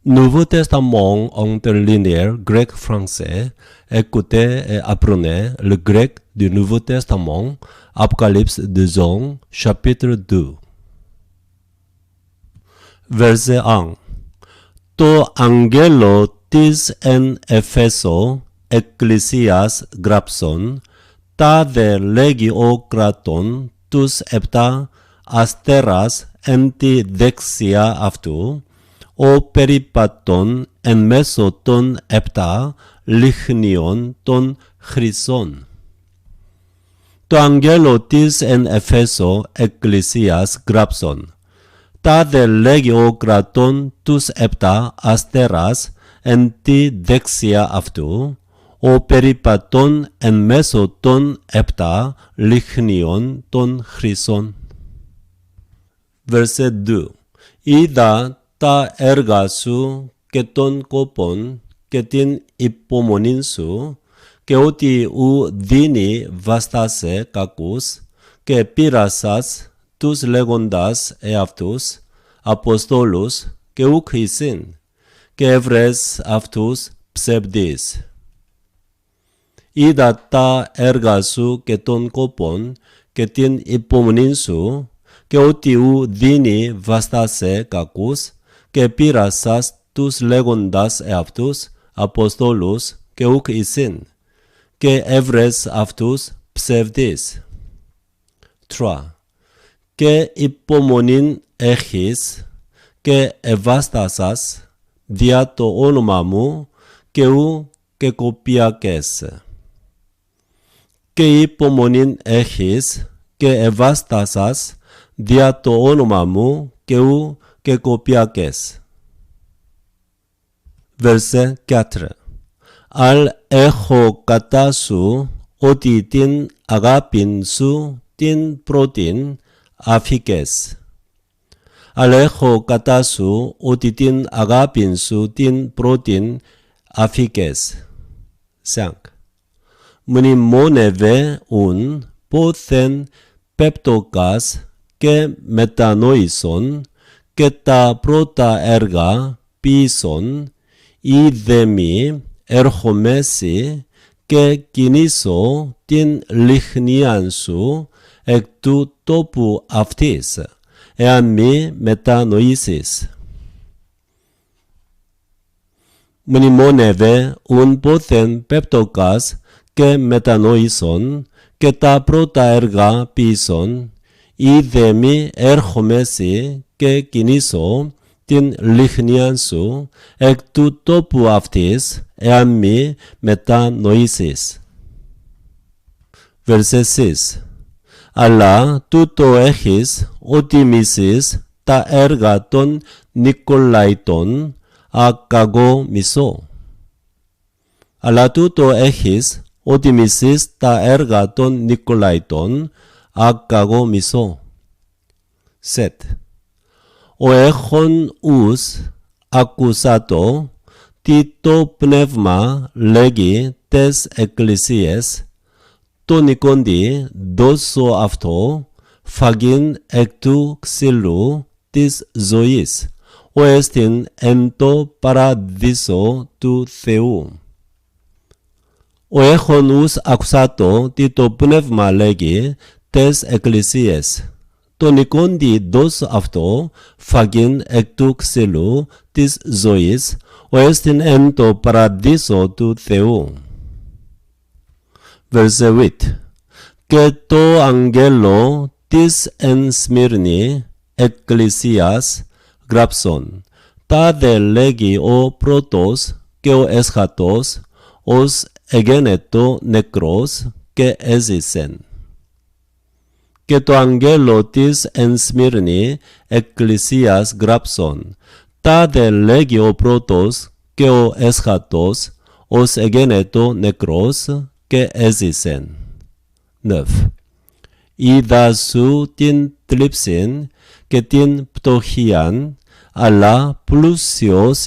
Nouveau Testament interlinéaire grec-français. Écoutez et apprenez le grec du Nouveau Testament, Apocalypse de Jean, chapitre 2. Verset 1. Το άγγελο της εν Εφέσω εκκλησίας γράψον, τα δε λέγει ο κρατών τους επτά αστέρας εν τη δεξιά αυτού, ο περιπατών εν μέσω των επτά λιχνίων των χρυσών. Το άγγελο της εν Εφέσω εκκλησίας γράψον, τα δε λέγει ο κρατών τους επτά αστέρας εν τη δεξιά αυτού, ο περιπατών εν μέσω των επτά λιχνίων των χρυσών. Verset 2. Είδα τα έργα σου και των κόπων και την υπομονή σου και ότι ου δίνει βάστασε κακούς και πείρασας τους λέγοντας εαυτούς αποστόλους και ουκ εισήν και έβρες αυτούς ψευδείς. Είδα τα έργα σου και των κόπων και την υπομονή σου και ότι ου δίνει βάστασε κακούς και πείρασας τους λέγοντας εαυτούς αποστόλους και ουκ εισήν και έβρες αυτούς ψευδείς. 3. Και υπομονήν έχεις και ευάστασας δια το όνομα μου και ου και κοπιακές. Και υπομονήν έχεις και ευάστασας δια το όνομα μου και ου και κοπιακές. Verset 4. Αλ έχω κατά σου ότι την αγάπην σου την πρώτην αφήκες. Αλ έχω κατά σου ότι την αγάπην σου την πρώτην αφήκες. 5. Μνημόνευε ουν πόθεν πεπτοκάς και μετανοήσον και τα πρώτα έργα ποιήσον, είδε μη ερχομέσι και κινήσω την λιχνίαν σου εκ του τόπου αυτής, εάν μη μετανοήσεις. Μνημόνευε ουν πόθεν πεπτοκάς και μετανοήσον και τα πρώτα έργα ποιήσον, είδε μη έρχομεσι και κινήσω την λιχνίαν σου εκ του τόπου αυτής, εάν μη μετανοήσεις. Verset 6. Αλλά τούτο έχεις ότι μισείς τα έργα των Νικολαϊτών, ακαγώ μισώ. Αλλά τούτο έχεις ότι μισείς τα έργα των Νικολαϊτών, ακαγώ μισώ. 7. Ο έχων ους ακουσάτο, τι το πνεύμα λέγει τες εκκλησίες, τον εικόντι δώσω αυτό, φαγήν εκ του ξύλου της ζωής, ο εστιν εν το παραδείσο του Θεού. Ο έχων ους ακουσάτο, τι το πνεύμα λέγει τες εκκλησίες, τον εικόντι δώσω αυτό, φαγήν εκ του ξύλου της ζωής, ο εστιν εν το παραδείσο του Θεού. Verset 8. Και το άγγελο της εν Σμύρνη εκκλησίας γράψον, τα δε λέγει ο πρώτος και ο έσχατος, ως εγένετο νεκρός και έζησεν. Και το άγγελο της εν Σμύρνη εκκλησίας γράψον, τα δε λέγει ο πρώτος και ο έσχατος, ως εγένετο νεκρός και έζησεν. 9. Είδα σου την θλίψην και την πτωχίαν, αλλά πλούσιος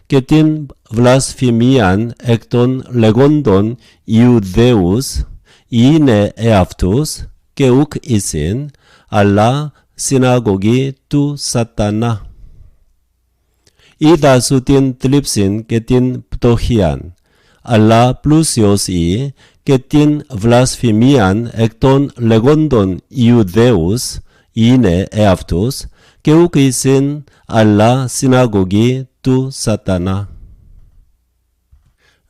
και την βλασφημίαν εκ των λεγόντων Ιουδαίους, είναι εαυτούς και ουκ εισιν, αλλά συναγωγή του σατανά. η δάσου την θλίψην και την πτωχίαν, αλλά πλούσιος ή και την βλασφημίαν εκ των λεγόντων Ιουδαίους είναι εαυτούς, και ουκ εισιν αλλά συναγωγή του σατανά.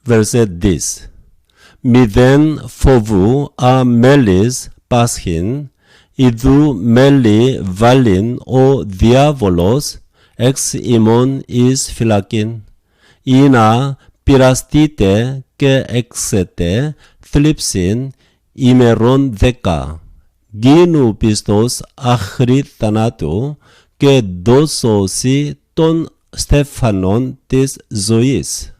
Verset 10. Μηδέν φοβού αμέλης πάσχην, ιδού μέλη βάλειν ο διάβολος εξ ημών εις φυλακήν, ή να πειραστείτε και έξετε θλίψην ημερών 10, γίνου πιστός άχρη θανάτου και δώσωσι των στέφανων της ζωής.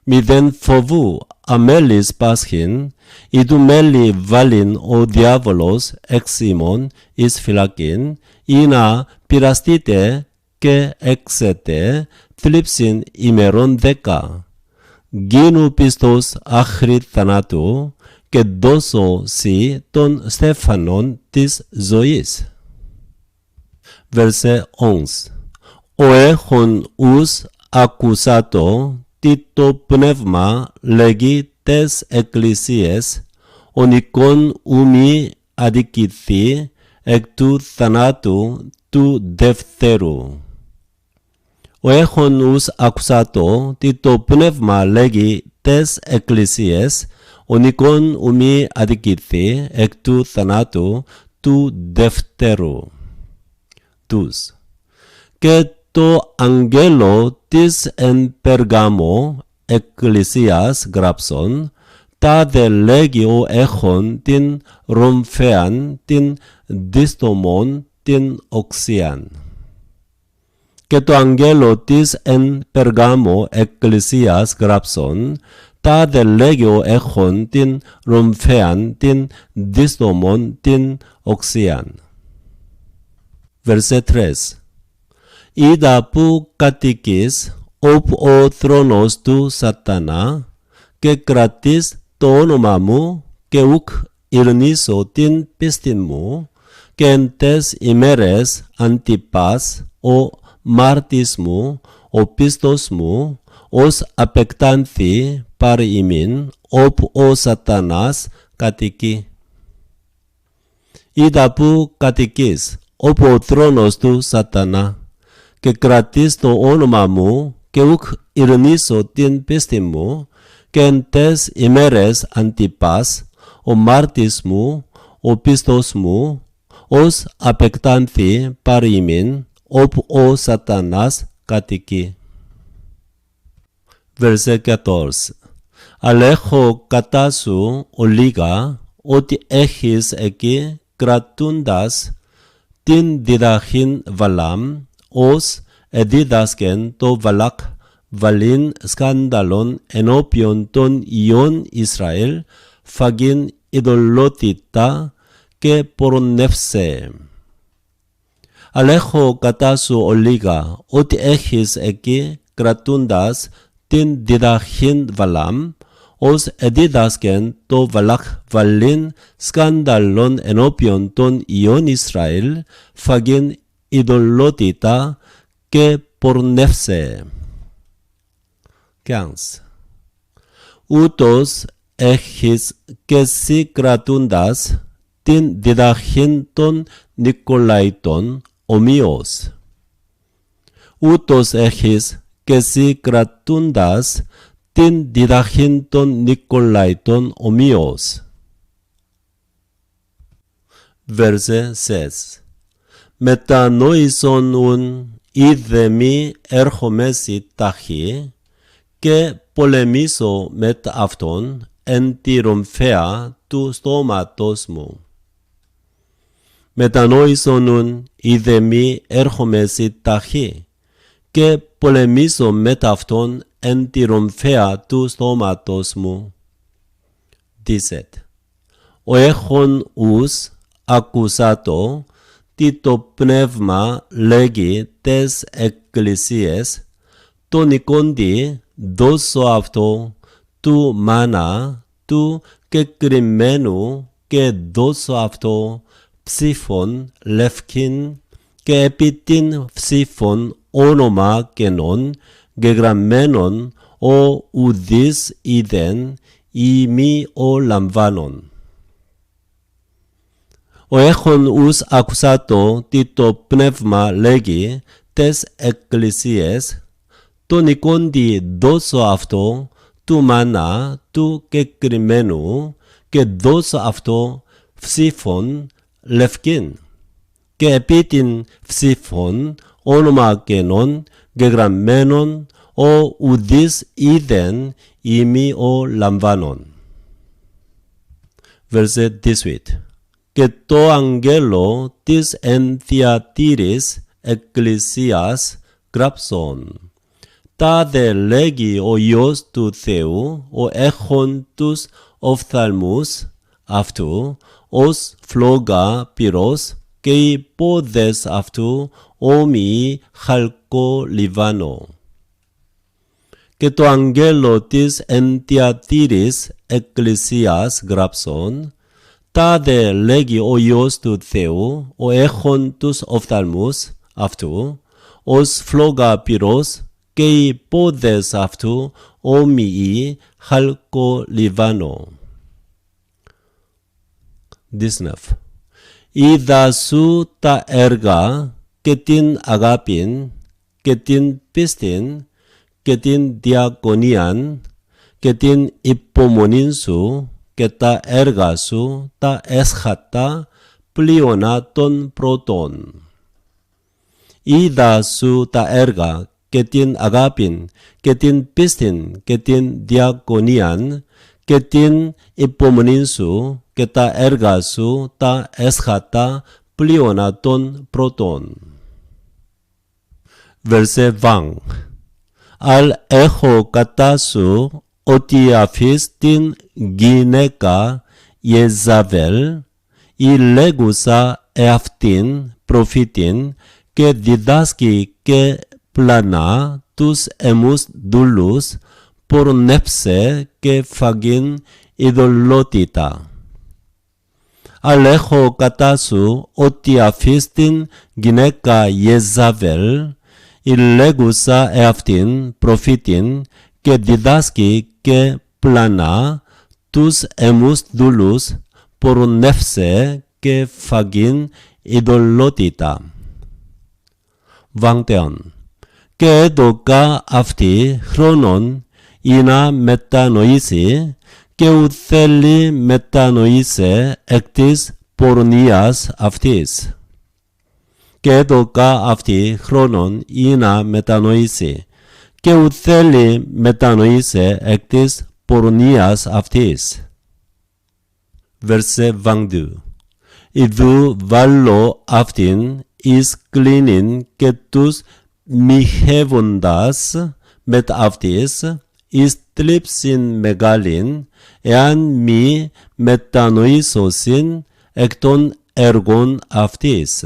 Μηδέν φοβού αμέλης πάσχην, ιδού μέλη βάλειν ο διάβολος εξ ημών εις φυλακήν, ή να πειραστείτε και έξετε θλίψην ημερών 10, γίνου πιστός άχρη θανάτου και δώσωσι των στέφανων της ζωής. Verset 11. Ο έχων ους ακουσάτο τι το πνεύμα λέγει τες εκκλησίες, ο νικόν ουμή αδικηθεί εκ του θανάτου του δευτέρου. Ο έχων ους ακουσάτο τι το πνεύμα λέγει τες εκκλησίες, ο νικόν ουμή αδικηθεί εκ του θανάτου του δευτέρου. Τους. Και το αγγέλο της εν Περγάμο εκκλησίας γράψον, τάδε λέγει ο έχων την ρομφέαν, την δίστομον, την οξίαν. Και το αγγέλο της εν Περγάμο εκκλησίας γράψον, τάδε λέγει ο έχων την ρομφέαν, την δίστομον, την οξίαν. Verset 3. Είδα που κατοικείς όπου ο θρόνος του σατανά και κρατείς το όνομα μου και ουκ ειρνήσω την πίστη μου και εν τες ημέρες αντιπάς ο μάρτης μου, ο πίστος μου, ως απεκτάνθη παρ ημίν όπου ο σατανάς κατοικεί. Είδα που κατοικείς όπου ο θρόνος του σατανά και κρατείς το όνομα μου και ουκ ειρνήσω την πίστη μου και εν τες ημέρες αντιπάς ο μάρτης μου, ο πίστος μου, ως απεκτάνθη παρ ημίν όπου ο σατανάς κατοικεί. Verset 14. Αλλά έχω κατά σου ολίγα ότι έχεις εκεί κρατούντας την διδαχήν Βαλάμ, ως εδίδασκεν το Βαλάκ βαλήν σκάνδαλον ενώπιον των ιών Ισραήλ, φαγήν ειδωλότητα και πορνεύσε. Αλλά έχω κατά σου ολίγα ότι έχεις εκεί κρατούντας την διδαχήν Βαλάμ, ως εδίδασκεν το Βαλάκ βαλήν σκάνδαλον ενώπιον των ιών Ισραήλ, φαγήν ειδωλότητα και πορνεύσε. 15. Ούτως έχεις και εσύ κρατούντας την διδαχήν των Νικολαϊτών ομοίως. Ούτως έχεις και εσύ κρατούντας την διδαχήν των Νικολαϊτών ομοίως. Verset 6. Μετανόησον ουν είδε μη έρχομεσι ταχύ και πολεμήσω με αυτόν εν τη ρομφαία του στόματος μου. Μετανόησον ουν είδε μη έρχομεσι ταχύ και πολεμήσω με αυτόν εν τη ρομφαία του στόματος μου. 10. Ο έχων ους ακουσάτο τι το πνεύμα λέγει τες εκκλησίες, τον εικόντι δώσω αυτό του μάνα του κεκριμένου και δώσω αυτό ψήφων λευκήν και επί την ψήφων όνομα κενών, γεγραμμένων ο ουδείς είδεν ή μη ο λαμβάνων. Ο έχων ους ακουσάτο τι το πνεύμα λέγει τες εκκλησίες, τον εικόντι δώσω αυτό του μάνα του κεκριμένου και δώσω αυτό ψήφων λευκήν. Και επί την ψήφων όνομα κενών γεγραμμένων ο ουδείς είδεν ή μη ο λαμβάνων. Verset 18. Και το αγγέλο της εν Θυατήρης εκκλησίας γράψον. Τάδε λέγει ο Υιός του Θεού, ο έχων τους οφθαλμούς αυτού, ως φλόγα πυρός και οι πόδες αυτού όμοιοι χαλκό λιβάνο. Και το αγγέλο της εν Θυατήρης εκκλησίας γράψον, τάδε λέγει ο Υιός του Θεού, ο έχων τους οφθαλμούς αυτού, ως φλόγα πυρός και οι πόδες αυτού όμοιοι χαλκό λιβάνο. 19. Είδα σου τα έργα και την αγάπην και την πίστην και την διακονίαν και την υπομονήν σου και τα έργα σου τα έσχατα πλείονα των πρώτων. Είδα σου τα έργα και την αγάπην και την πίστην και την διακονίαν και την υπομονήν σου και τα έργα σου τα έσχατα πλείονα των πρώτων. Verset 20. Αλ έχω κατά σου ότι αφείς την γυναίκα Ιεζαβέλ, η λέγουσα εαυτήν προφήτην και διδάσκει και πλανά τους εμούς δούλους, πορνεύσε και φαγήν ειδωλότητα. Αλλά έχω κατά σου ότι αφείς την γυναίκα Ιεζαβέλ, η λέγουσα εαυτήν προφήτην και διδάσκει και πλανά τους εμούς δούλους, πορνεύσε και φαγήν ειδωλότητα. 21. Και έδωκα αυτή χρόνον ή να μετανοήσει και ουθέλει μετανοήσε εκ της πορνείας αυτής. Και έδωκα αυτή χρόνον ή να μετανοήσει και ουθέλει μετανοήσε εκ της πορνείας αυτής. Verset 22. Ιδού βάλω αυτήν εις κλίνην και τους μοιχεύοντας μετ' αυτής εις θλίψην μεγάλην, εάν μη μετανοήσωσιν εκ των έργων αυτής.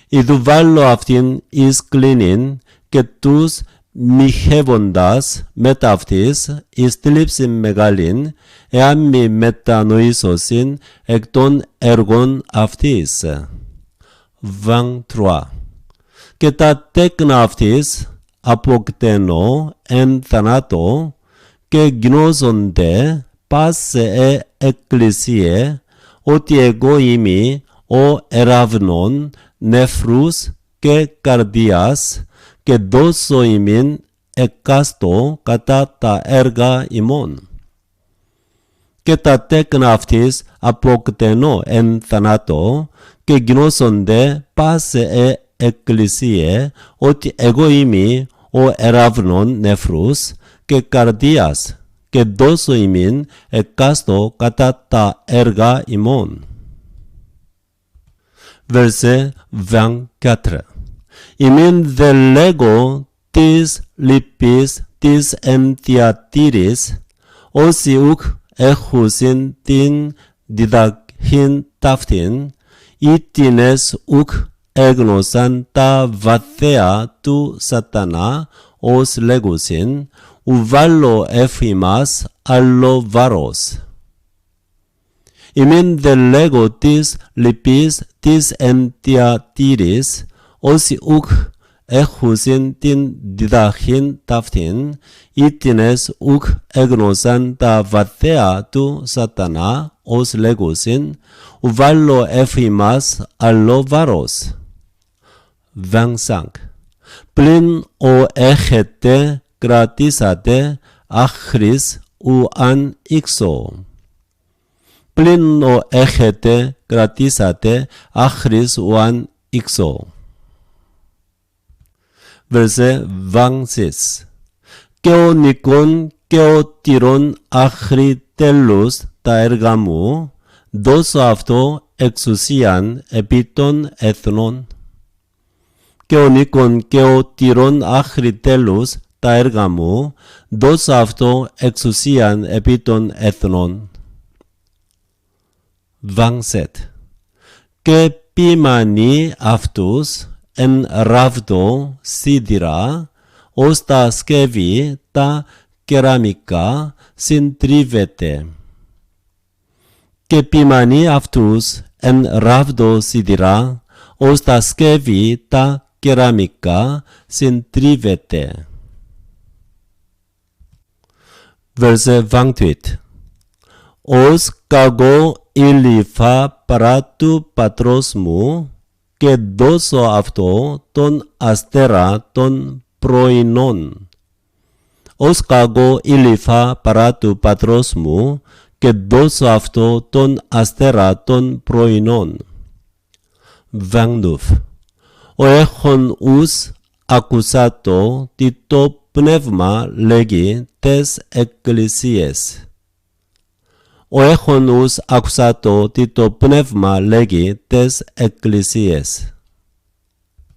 Ιδού βάλω αυτήν εις κλίνην και τους μοιχεύοντας μετ' αυτής εις θλίψην μεγάλην, εάν μη μετανοήσωσιν εκ των έργων αυτής. 23. Και τα τέκνα αυτής αποκτενώ εν θανάτω και γνώζονται πάσε εκκλησίε ότι εγώ είμαι ο εραβνών νεφρούς και καρδίας και δώσω ημίν εκάστο κατά τα έργα ημών. Και τα τέκνα αυτής αποκτενώ εν θανάτω και γνώσονται πάσε εκκλησίε ότι εγώ είμαι ο εραβνών νεφρούς και καρδίας και δώσω ημίν εκάστο κατά τα έργα ημών. Verset 24. Ημίν δε λέγω της λυπής της εν Θυατήρης, όσοι ουκ έχουσιν την διδαχήν ταύτην, ήτινες ουκ έγνωσαν τα βαθέα του σατανά, ως λέγουσιν, ουβάλλω εφήμας άλλο βάρος. Ημίν δε λέγω της λυπής της εν Θυατήρης, όσοι ουκ husin tin didahin taftin, itines egnosan ta vathea tu satana os legosin, uvallo efimas allo varos. 25. Plin o ejete gratisate achris u an ixo. Plin o ejete gratisate achris u an ixo. Verse 26. Keo nikon keo tiron achri telus ta ergamu, dos avto exousian epiton ethnon. Keo nikon keo tiron achri telus ta ergamu, dos avto exousian epiton ethnon. 27. Και ποιμανοί αυτούς εν ράβδο σίδηρα, ως τα σκεύη τα κεραμικά συντρίβεται. Και ποιμανοί αυτούς εν ράβδο σίδηρα, ως τα σκεύη τα κεραμικά συντρίβεται. Verse 28. Ως καγώ ήλιφα παρά του πατρός μου και δώσω αυτό τον αστέρα των πρωινών. Ως καγώ ήλιφα παρά του πατρός μου και δώσω αυτό τον αστέρα των πρωινών. 29. Ο έχων ους ακουσάτο τι το πνεύμα λέγει τες εκκλησίες. Ο έχων ους ακουσάτο τι το πνεύμα λέγει τες εκκλησίες.